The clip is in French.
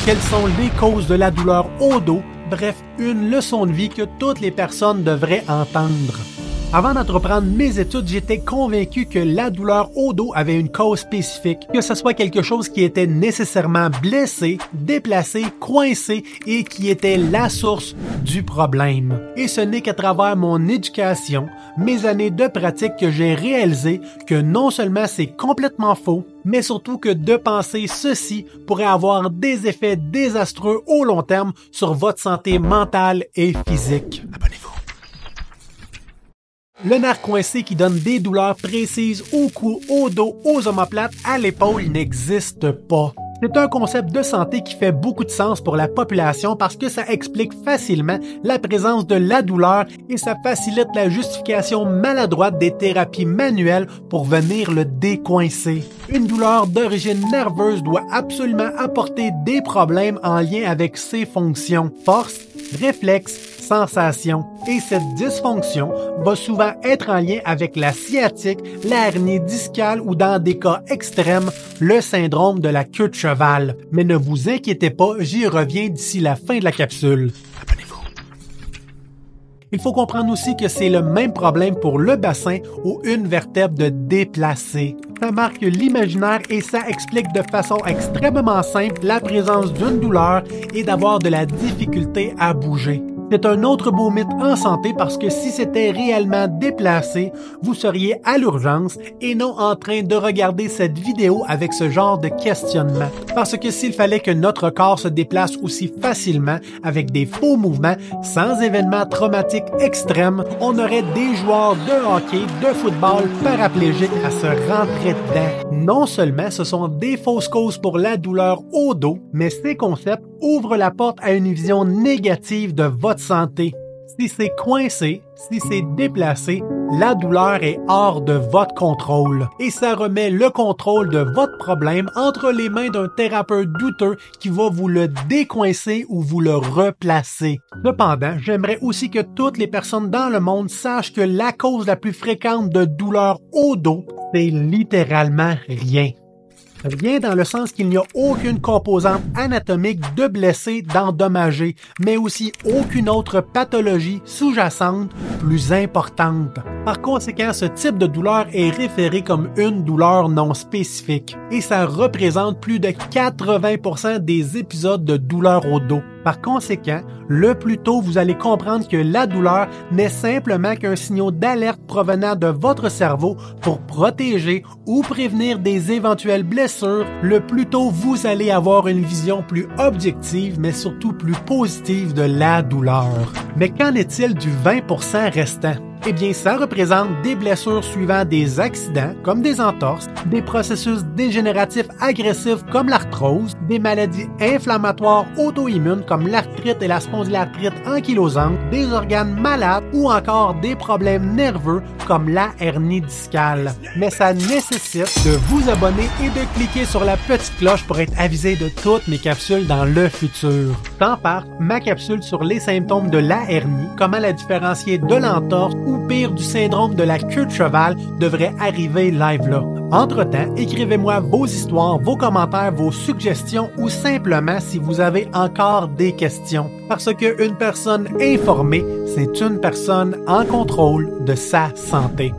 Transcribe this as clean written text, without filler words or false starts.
quelles sont les causes de la douleur au dos, bref, une leçon de vie que toutes les personnes devraient entendre. Avant d'entreprendre mes études, j'étais convaincu que la douleur au dos avait une cause spécifique, que ce soit quelque chose qui était nécessairement blessé, déplacé, coincé et qui était la source du problème. Et ce n'est qu'à travers mon éducation, mes années de pratique que j'ai réalisé que non seulement c'est complètement faux, mais surtout que de penser ceci pourrait avoir des effets désastreux au long terme sur votre santé mentale et physique. Abonnez-vous. Le nerf coincé qui donne des douleurs précises au cou, au dos, aux omoplates, à l'épaule n'existe pas. C'est un concept de santé qui fait beaucoup de sens pour la population parce que ça explique facilement la présence de la douleur et ça facilite la justification maladroite des thérapies manuelles pour venir le décoincer. Une douleur d'origine nerveuse doit absolument apporter des problèmes en lien avec ses fonctions, force, réflexe, sensation. Et cette dysfonction va souvent être en lien avec la sciatique, la hernie discale ou dans des cas extrêmes, le syndrome de la queue de cheval. Mais ne vous inquiétez pas, j'y reviens d'ici la fin de la capsule. Abonnez-vous. Il faut comprendre aussi que c'est le même problème pour le bassin ou une vertèbre de déplacer. Ça marque l'imaginaire et ça explique de façon extrêmement simple la présence d'une douleur et d'avoir de la difficulté à bouger. C'est un autre beau mythe en santé parce que si c'était réellement déplacé, vous seriez à l'urgence et non en train de regarder cette vidéo avec ce genre de questionnement. Parce que s'il fallait que notre corps se déplace aussi facilement avec des faux mouvements, sans événements traumatiques extrêmes, on aurait des joueurs de hockey, de football paraplégiques à se rentrer dedans. Non seulement ce sont des fausses causes pour la douleur au dos, mais ces concepts ouvrent la porte à une vision négative de votre santé. Si c'est coincé, si c'est déplacé, la douleur est hors de votre contrôle et ça remet le contrôle de votre problème entre les mains d'un thérapeute douteux qui va vous le décoincer ou vous le replacer. Cependant, j'aimerais aussi que toutes les personnes dans le monde sachent que la cause la plus fréquente de douleur au dos, c'est littéralement rien. Rien dans le sens qu'il n'y a aucune composante anatomique de blessé, d'endommagé, mais aussi aucune autre pathologie sous-jacente plus importante. Par conséquent, ce type de douleur est référé comme une douleur non spécifique et ça représente plus de 80% des épisodes de douleur au dos. Par conséquent, le plus tôt vous allez comprendre que la douleur n'est simplement qu'un signal d'alerte provenant de votre cerveau pour protéger ou prévenir des éventuelles blessures, le plus tôt vous allez avoir une vision plus objective mais surtout plus positive de la douleur. Mais qu'en est-il du 20% restant? Eh bien, ça représente des blessures suivant des accidents, comme des entorses, des processus dégénératifs agressifs comme l'arthrose, des maladies inflammatoires auto-immunes comme l'arthrite et la spondylarthrite ankylosante, des organes malades ou encore des problèmes nerveux comme la hernie discale. Mais ça nécessite de vous abonner et de cliquer sur la petite cloche pour être avisé de toutes mes capsules dans le futur. Tant par ma capsule sur les symptômes de la hernie, comment la différencier de l'entorse ou pire du syndrome de la queue de cheval devrait arriver live là. Entre-temps, écrivez-moi vos histoires, vos commentaires, vos suggestions ou simplement si vous avez encore des questions. Parce qu'une personne informée, c'est une personne en contrôle de sa santé.